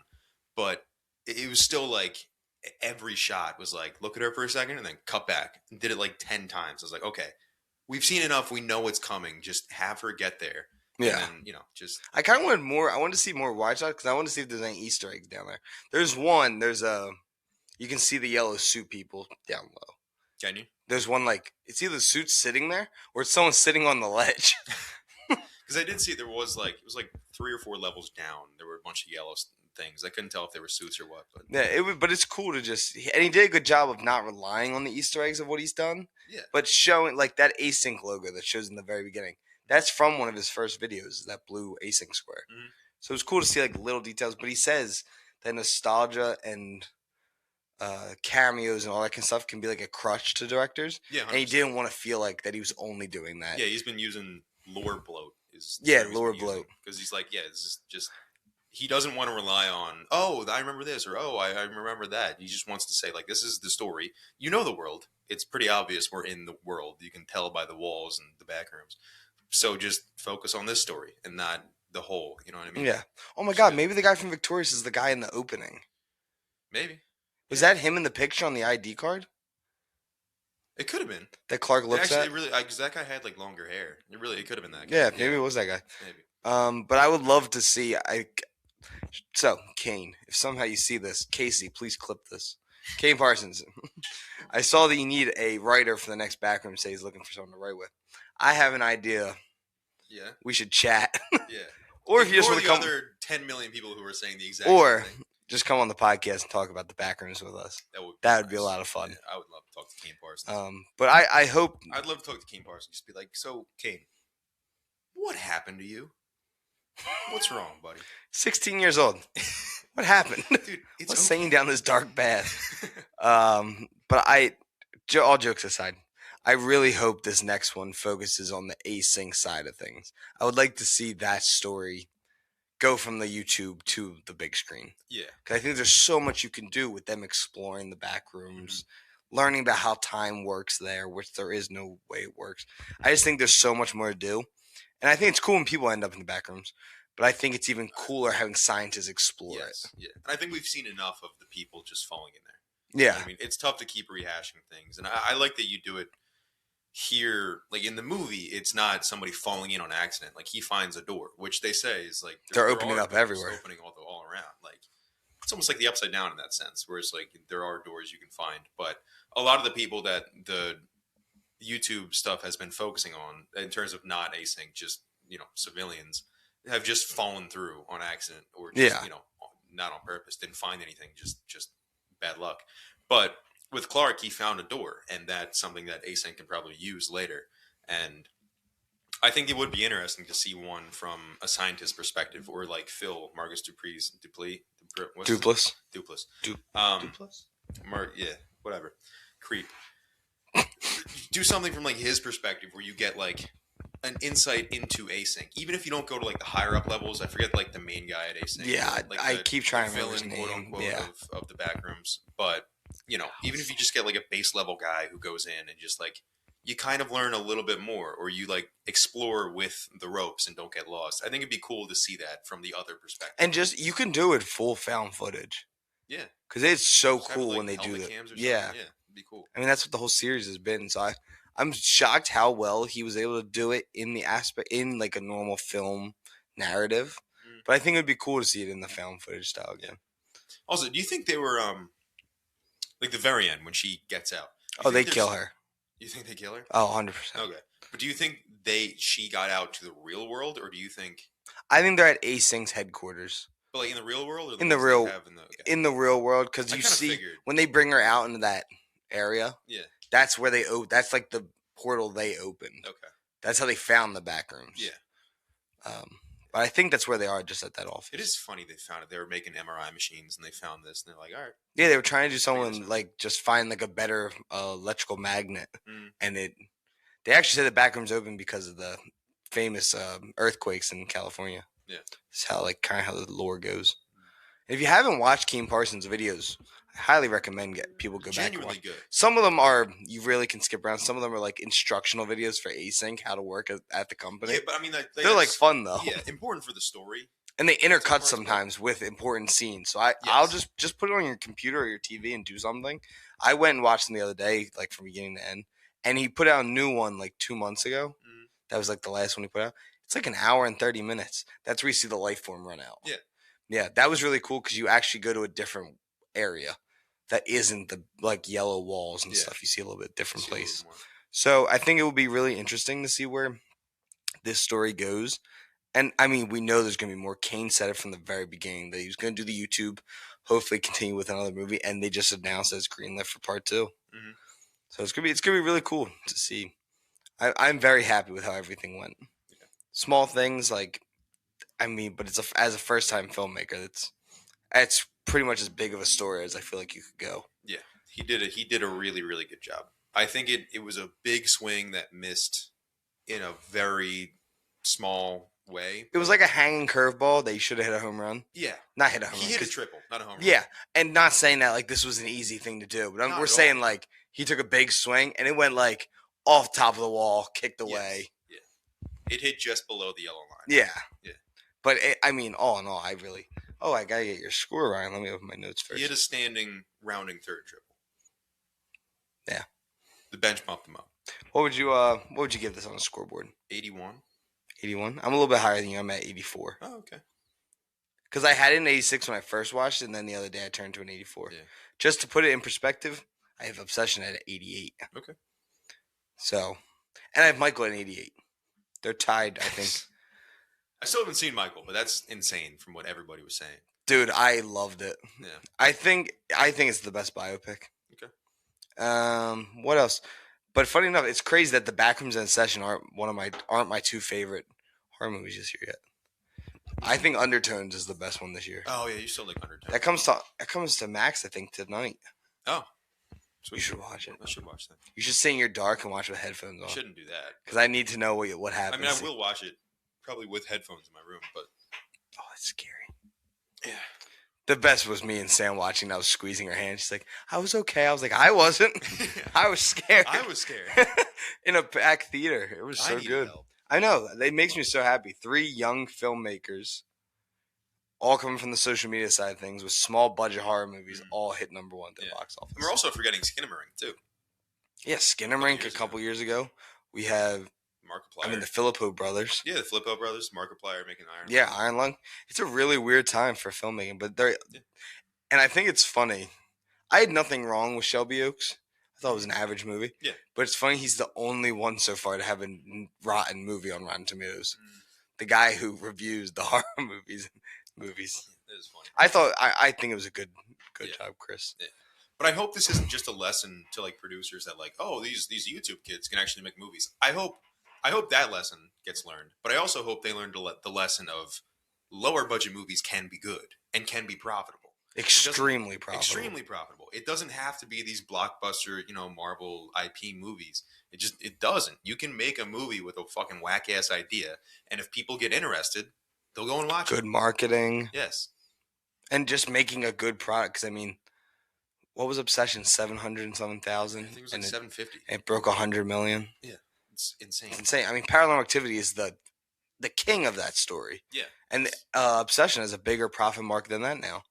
But it was still like every shot was like, look at her for a second and then cut back. And did it like 10 times. I was like, okay, we've seen enough. We know it's coming. Just have her get there. Yeah. And then, just. I kind of wanted more. I wanted to see more wide shots because I want to see if there's any Easter eggs down there. There's one. You can see the yellow suit people down low. Can you? There's one like, it's either the suit sitting there or it's someone sitting on the ledge. Because I did see it was like 3 or 4 levels down. There were a bunch of yellow things. I couldn't tell if they were suits or what. But Yeah, but it's cool to just, and he did a good job of not relying on the Easter eggs of what he's done. Yeah. But showing like that async logo that shows in the very beginning. That's from one of his first videos, that blue async square. Mhm. So it's cool to see like little details. But he says that nostalgia and cameos and all that kind of stuff can be like a crutch to directors. Yeah, and he 100%. didn't want to feel like that he was only doing that. Yeah, he's been using lore bloat. Lore bloat. Because he's like, this is just. He doesn't want to rely on, oh, I remember this, or oh, I remember that. He just wants to say, like, this is the story. You know the world. It's pretty obvious we're in the world. You can tell by the walls and the back rooms. So just focus on this story and not the whole. You know what I mean? Yeah. Oh my God, maybe the guy from Victorious is the guy in the opening. Maybe. Was that him in the picture on the ID card? It could have been. That Clark looks at? Because that guy had like longer hair. It could have been that guy. Yeah, maybe it was that guy. Maybe. But I would love to see. So Kane, if somehow you see this, Casey, please clip this. Kane Parsons, I saw that you need a writer for the next Backroom. Say he's looking for someone to write with. I have an idea. Yeah. We should chat. Yeah. Or if you just want to come, other 10 million people who are saying the exact or same thing. just come on the podcast and talk about the Backrooms with us. That would be a lot of fun. Yeah, I would love to talk to Kane Parsons. But I hope I'd love to talk to Kane Parsons. Just be like, so Kane, what happened to you? What's wrong, buddy? 16 years old. What happened? Dude, what's saying down this dark path? But all jokes aside, I really hope this next one focuses on the async side of things. I would like to see that story go from the YouTube to the big screen. Yeah. Because I think there's so much you can do with them exploring the back rooms, learning about how time works there, which there is no way it works. I just think there's so much more to do. And I think it's cool when people end up in the back rooms. But I think it's even cooler having scientists explore it. Yeah. And I think we've seen enough of the people just falling in there. Yeah. You know I mean, it's tough to keep rehashing things. And I like that you do it here. Like in the movie, it's not somebody falling in on accident. Like he finds a door, which they say is like they're opening up everywhere. Opening all around. Like it's almost like the Upside Down in that sense, where it's like there are doors you can find. But a lot of the people that the YouTube stuff has been focusing on in terms of not async, just, civilians have just fallen through on accident or just, not on purpose, didn't find anything, just bad luck. But with Clark, he found a door, and that's something that async can probably use later. And I think it would be interesting to see one from a scientist perspective, or like Phil Marcus what's his name? Dupless. Duplass. Du- Um, Dupless. yeah, whatever. Creep. Do something from like his perspective, where you get like an insight into async, even if you don't go to like the higher up levels. I forget like the main guy at async, Yeah, like I keep the trying to remember his villain, quote name. unquote, Yeah. of the Backrooms. But even if you just get like a base level guy who goes in and just like, you kind of learn a little bit more, or you like explore with the ropes and don't get lost. I think it'd be cool to see that from the other perspective. And just you can do it full found footage. Yeah, Because it's so just have it, cool like, when they do helmet that. cams or Yeah. something. Yeah, it'd be cool. I mean, that's what the whole series has been. So I'm shocked how well he was able to do it in the aspect in like a normal film narrative. Mm. But I think it would be cool to see it in the found footage style again. Also, do you think they were like the very end when she gets out? Oh, they kill her. You think they kill her? Oh, 100%. Okay. But do you think she got out to the real world, or do you think, I think they're at Async's headquarters. but like in the real world, or the In the ones they real- have In the real world, because I you kinda see figured. when they bring her out into that area, Yeah. that's where that's like the portal they opened. Okay. That's how they found the back rooms. Yeah. But I think that's where they are, just at that office. It is funny they found it. They were making MRI machines and they found this, and they're like, all right. Yeah, they were trying to do this someone one. like just find like a better electrical magnet, Mm. and they actually said the back rooms open because of the famous earthquakes in California. Yeah. It's how how the lore goes. And if you haven't watched Keen Parsons' videos, I highly recommend people go back and Genuinely watch. good. Some of them are you really can skip around. Some of them are like instructional videos for async, how to work at the company. Yeah, but I mean, They're like fun though. Yeah, important for the story. And they intercut part, sometimes with important scenes. So Yes. I'll just put it on your computer or your TV and do something. I went and watched them the other day, like from beginning to end. And he put out a new one like 2 months ago. Mm. That was like the last one he put out. It's like an hour and 30 minutes. That's where you see the life form run out. Yeah. Yeah, that was really cool because you actually go to a different area that isn't the like yellow walls and Yeah. stuff. You see a little bit different See a little place. bit more. So I think it will be really interesting to see where this story goes. And I mean, we know there's going to be more. Kane said it from the very beginning that he was going to do the YouTube, hopefully continue with another movie, and they just announced as greenlit for part 2. Mhm. So it's gonna be really cool to see. I'm very happy with how everything went. Yeah. Small things like, I mean, but as a first time filmmaker, it's pretty much as big of a story as I feel like you could go. Yeah, he did a really, really good job. I think it was a big swing that missed in a very small way. It was like a hanging curveball that you should have hit a home run. Yeah, Not hit a home he run. hit a 'cause- triple, not a home run. Yeah, and not saying that like this was an easy thing to do, but Not we're at saying all. like he took a big swing and it went like off top of the wall, kicked away. Yes. Yeah, it hit just below the yellow line. Yeah. Yeah. But I mean, all in all, I gotta get your score, Ryan. Let me open my notes first. He hit a standing rounding third triple. Yeah. The bench pumped him up. What would you give this on a scoreboard? 81. 81. I'm a little bit higher than you. I'm at 84. Oh, okay. Because I had it in 86 when I first watched it, and then the other day I turned to an 84. Yeah. Just to put it in perspective, I have Obsession at 88. Okay. So, and I have Michael at 88. They're tied, I think. I still haven't seen Michael, but that's insane from what everybody was saying. Dude, I loved it. Yeah. I think it's the best biopic. Okay. What else? But funny enough, it's crazy that the Backrooms and Session aren't my 2 favorite horror movies this year yet. I think Undertones is the best one this year. Oh yeah, you still like Undertone. That comes to Max, I think, tonight. Oh. Sweet. You should watch it. I should watch that. You should sit in your dark and watch with headphones I on. shouldn't do that. Because I need to know what I happens. mean, I will watch it probably with headphones in my room, but Oh, that's scary. yeah. The best was me and Sam watching. I was squeezing her hand. She's like, I was okay. I was like, I wasn't. I was scared. I was scared. In a packed theater. It was I so needed good. help. I know. It makes me so happy. 3 young filmmakers, all coming from the social media side of things, with small budget horror movies, all hit number 1 at the Yeah. box office. And we're also forgetting Skinamarink too. Yeah, Skinamarink a couple years ago. We have, Markiplier. the Filippo brothers. Yeah, the Flippo brothers, Markiplier making Iron. Yeah, Lung. Iron Lung. It's a really weird time for filmmaking, but Yeah. and I think it's funny. I had nothing wrong with Shelby Oaks. I thought it was an average movie. Yeah. But it's funny he's the only one so far to have a rotten movie on Rotten Tomatoes. Mm. The guy who reviews the horror movies. It is funny. I think it was a good Yeah. job, Chris. Yeah. But I hope this isn't just a lesson to like producers that like, oh, these YouTube kids can actually make movies. I hope I hope that lesson gets learned, but I also hope they learned the lesson of lower budget movies can be good and can be profitable. Extremely profitable. Extremely profitable. It doesn't have to be these blockbuster, Marvel IP movies. It doesn't. You can make a movie with a fucking whack ass idea, and if people get interested, they'll go and watch it. Good marketing. Yes. And just making a good product. Because, I mean, what was Obsession? 700 and something thousand? I think it was like 750. It broke 100 million. Yeah. It's insane. It's insane. I mean, Paranormal Activity is the king of that story. Yeah. And Obsession has a bigger profit mark than that now.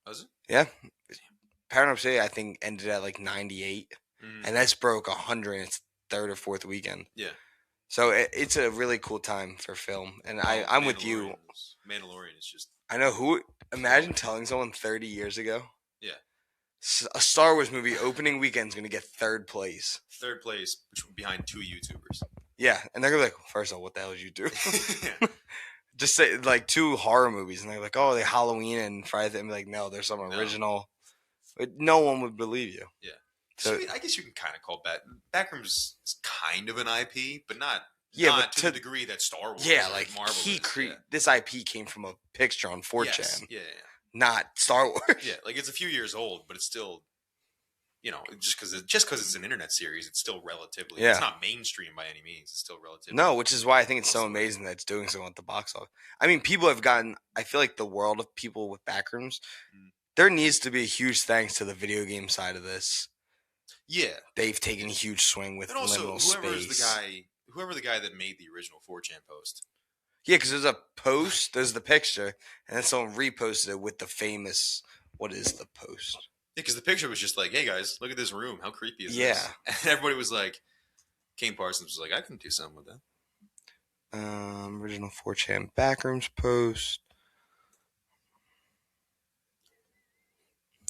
Does it? Yeah. Paranormal Activity, I think, ended at like 98. And that's broke 100 in its third or fourth weekend. Yeah. So it's a really cool time for film. And I'm with you. Mandalorian is just... I know imagine telling someone 30 years ago. Yeah. A Star Wars movie opening weekend is going to get third place. Third place behind 2 YouTubers. Yeah. And they're going to be like, first of all, what the hell did you do? Just say like 2 horror movies. And they're like, oh, they Halloween and Friday. And be like, no, there's some original. But no one would believe you. Yeah. So, I guess you can kind of call Backrooms is kind of an IP, but not to the degree that Star Wars. Yeah, like Marvel this IP came from a picture on 4chan. Yes. Yeah. Not Star Wars. Yeah, like it's a few years old, but it's still, just because it's an internet series, it's still relatively. Yeah. It's not mainstream by any means. It's still relatively. No, which is why I think it's so amazing that it's doing so at the box office. I mean, people have gotten. I feel like the world of people with Backrooms. There needs to be a huge thanks to the video game side of this. Yeah, they've taken a huge swing with liminal space. Whoever the guy that made the original 4chan post. Yeah, because there's a post, there's the picture, and then someone reposted it with the famous. What is the post? Yeah, because the picture was just like, "Hey guys, look at this room. How creepy is this?" Yeah, and everybody was like, Kane Parsons was like, "I can do something with that." Original 4chan Backrooms post.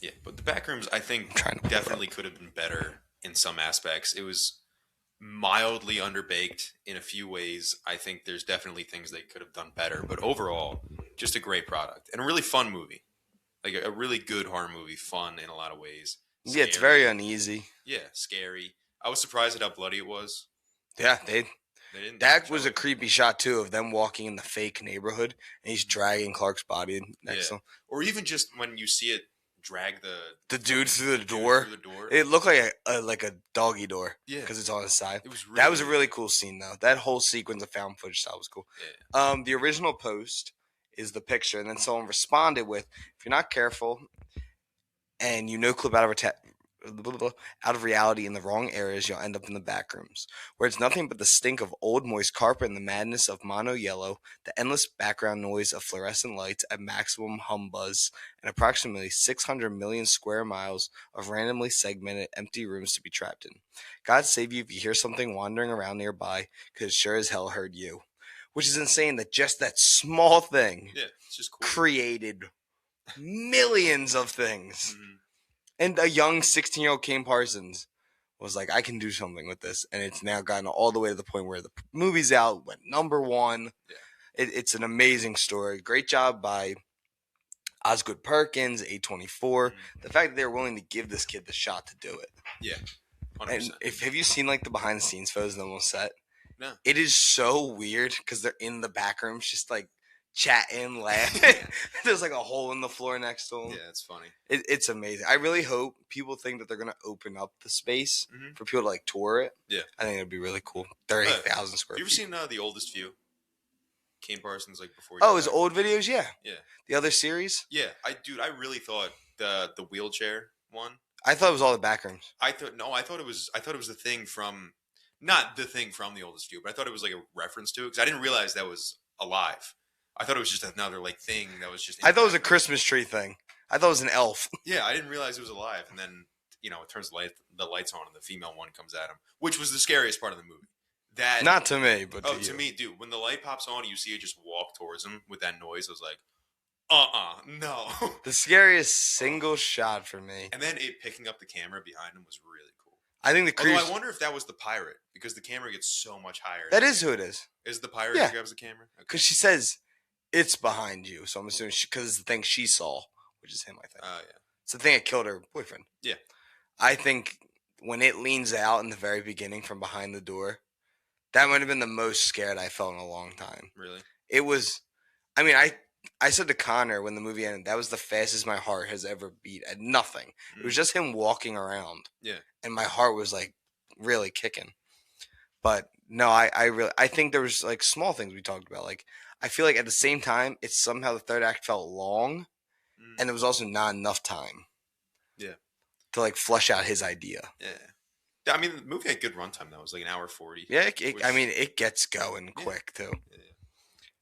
Yeah, but the Backrooms, I think, definitely could have been better in some aspects. It was mildly underbaked in a few ways. I think there's definitely things they could have done better. But overall, just a great product. And a really fun movie. Like a really good horror movie. Fun in a lot of ways. Scary. Yeah, it's very uneasy. Yeah, scary. I was surprised at how bloody it was. Yeah, that was a creepy shot, too, of them walking in the fake neighborhood. And he's dragging Clark's body next to him. Or even just when you see it drag the dude through the door. It looked like a doggy door. Yeah, because it's on his side. That was a really cool scene, though. That whole sequence of found footage style was cool. Yeah. The original post is the picture, and then someone responded with, "If you're not careful, and you no clip out of reality in the wrong areas, you'll end up in the back rooms, where it's nothing but the stink of old moist carpet and the madness of mono yellow, the endless background noise of fluorescent lights at maximum hum buzz, and approximately 600 million square miles of randomly segmented empty rooms to be trapped in. God save you if you hear something wandering around nearby, because it sure as hell heard you." Which is insane that just that small thing it's just cool. Created millions of things. Mm-hmm. And a young 16-year-old Kane Parsons was like, I can do something with this. And it's now gotten all the way to the point where the movie's out, went #1. Yeah. It's an amazing story. Great job by Osgood Perkins, A24. Mm-hmm. The fact that they were willing to give this kid the shot to do it. Yeah, 100%. And have you seen like the behind-the-scenes photos of them on set? No. It is so weird because they're in the back rooms just like chatting, laughing. There's like a hole in the floor next to them. Yeah, it's funny. It's amazing. I really hope people think that they're going to open up the space for people to like tour it. Yeah. I think it'd be really cool. 30,000 square feet. You ever seen The Oldest View? Kane Parsons, like before. His old videos? Yeah. Yeah. The other series? Yeah. I really thought the wheelchair one. I thought it was all the back rooms. I thought it was the thing from, not the thing from The Oldest View, but I thought it was like a reference to it because I didn't realize that was alive. I thought it was just another like thing that was just. I thought it was a Christmas tree thing. I thought it was an elf. Yeah, I didn't realize it was alive, and then it turns the lights on, and the female one comes at him, which was the scariest part of the movie. That not to me, but to me, dude. When the light pops on, and you see it just walk towards him with that noise. I was like, no. The scariest single shot for me. And then it picking up the camera behind him was really cool. I think I wonder if that was the pirate because the camera gets so much higher. That is who it is. Is the pirate who grabs the camera? Because she says it's behind you, so I'm assuming because it's the thing she saw, which is him. I think. Yeah. It's the thing that killed her boyfriend. Yeah. I think when it leans out in the very beginning from behind the door, That might have been the most scared I felt in a long time. Really? It was. I mean, I said to Connor when the movie ended, that was the fastest my heart has ever beat at nothing. It was just him walking around. Yeah. And my heart was like really kicking. But no, I think there was like small things we talked about. Like I feel like at the same time, it's somehow the third act felt long, and there was also not enough time. Yeah. To like flesh out his idea. Yeah. I mean, the movie had good runtime though. It was like an hour 40. Yeah, I mean, it gets going quick too. Yeah.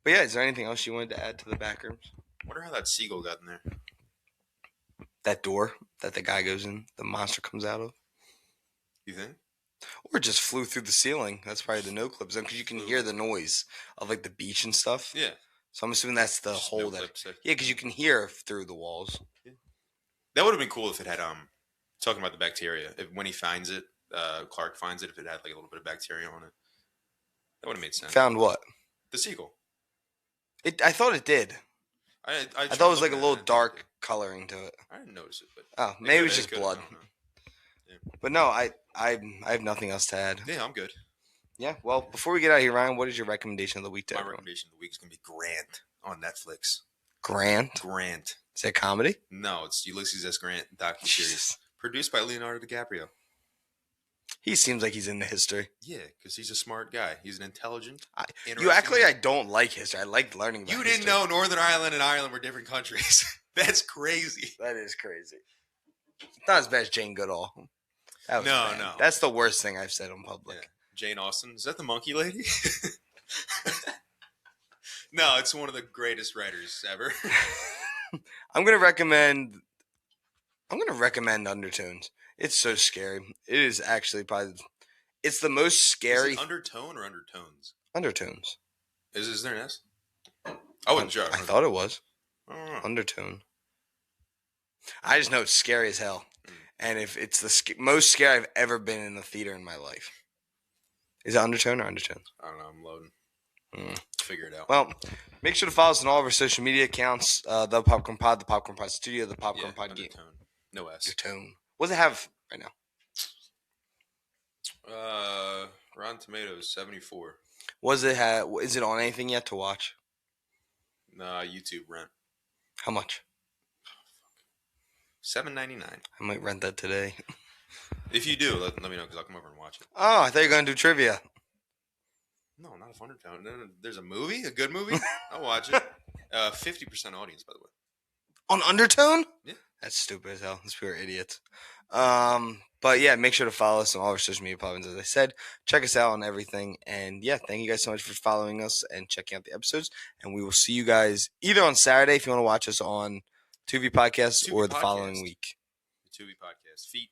But yeah, is there anything else you wanted to add to the Backrooms? Wonder how that seagull got in there. That door that the guy goes in, the monster comes out of. You think? Or it just flew through the ceiling. That's probably the no clip zone because you can hear the noise of like the beach and stuff. Yeah. So I'm assuming that's the Just hole no that. clips. Yeah, because you can hear through the walls. Yeah. That would have been cool if it had talking about the bacteria. If when he finds it, Clark finds it. If it had like a little bit of bacteria on it, that would have made sense. Found what? The seagull. I thought it did. I thought it was like a little dark coloring to it. I didn't notice it, but oh, maybe it was just blood. Yeah. But no, I have nothing else to add. Yeah, I'm good. Yeah, well, before we get out of here, Ryan, what is your recommendation of the week to My everyone? recommendation of the week is going to be Grant on Netflix. Grant? Grant. Is that comedy? No, it's Ulysses S. Grant docuseries. Produced by Leonardo DiCaprio. He seems like he's into history. Yeah, because he's a smart guy. He's an intelligent. You act like I don't like history. I like learning about history. You didn't know Northern Ireland and Ireland were different countries. That's crazy. That is crazy. It's not as bad as Jane Goodall. That was No, bad. no. That's the worst thing I've said in public. Yeah. Jane Austen. Is that the monkey lady? No, it's one of the greatest writers ever. I'm gonna recommend Undertones. It's so scary. It is actually probably it's the most scary. Is it undertone or undertones? Undertones. Is there an S? I wasn't sure. I thought it was. I don't know. Undertone. I just know it's scary as hell. And if it's the most scary I've ever been in the theater in my life. Is it Undertone or Undertones? I don't know. I'm loading. Figure it out. Well, make sure to follow us on all of our social media accounts. The Popcorn Pod, the Popcorn Pod Studio, the Popcorn Pod Game. Undertone. No S. Undertone. What does it have right now? Rotten Tomatoes 74. Was it is it on anything yet to watch? Nah, YouTube rent. How much? $7.99. I might rent that today. If you do, let me know because I'll come over and watch it. Oh, I thought you were going to do trivia. No, not a Undertone. There's a movie, a good movie. I'll watch it. 50% audience, by the way. On Undertone? Yeah. That's stupid as hell. These people are idiots. But yeah, make sure to follow us on all our social media platforms. As I said, check us out on everything. And yeah, thank you guys so much for following us and checking out the episodes. And we will see you guys either on Saturday if you want to watch us on Tubi Podcast or the following week. The Tubi Podcast. Feet.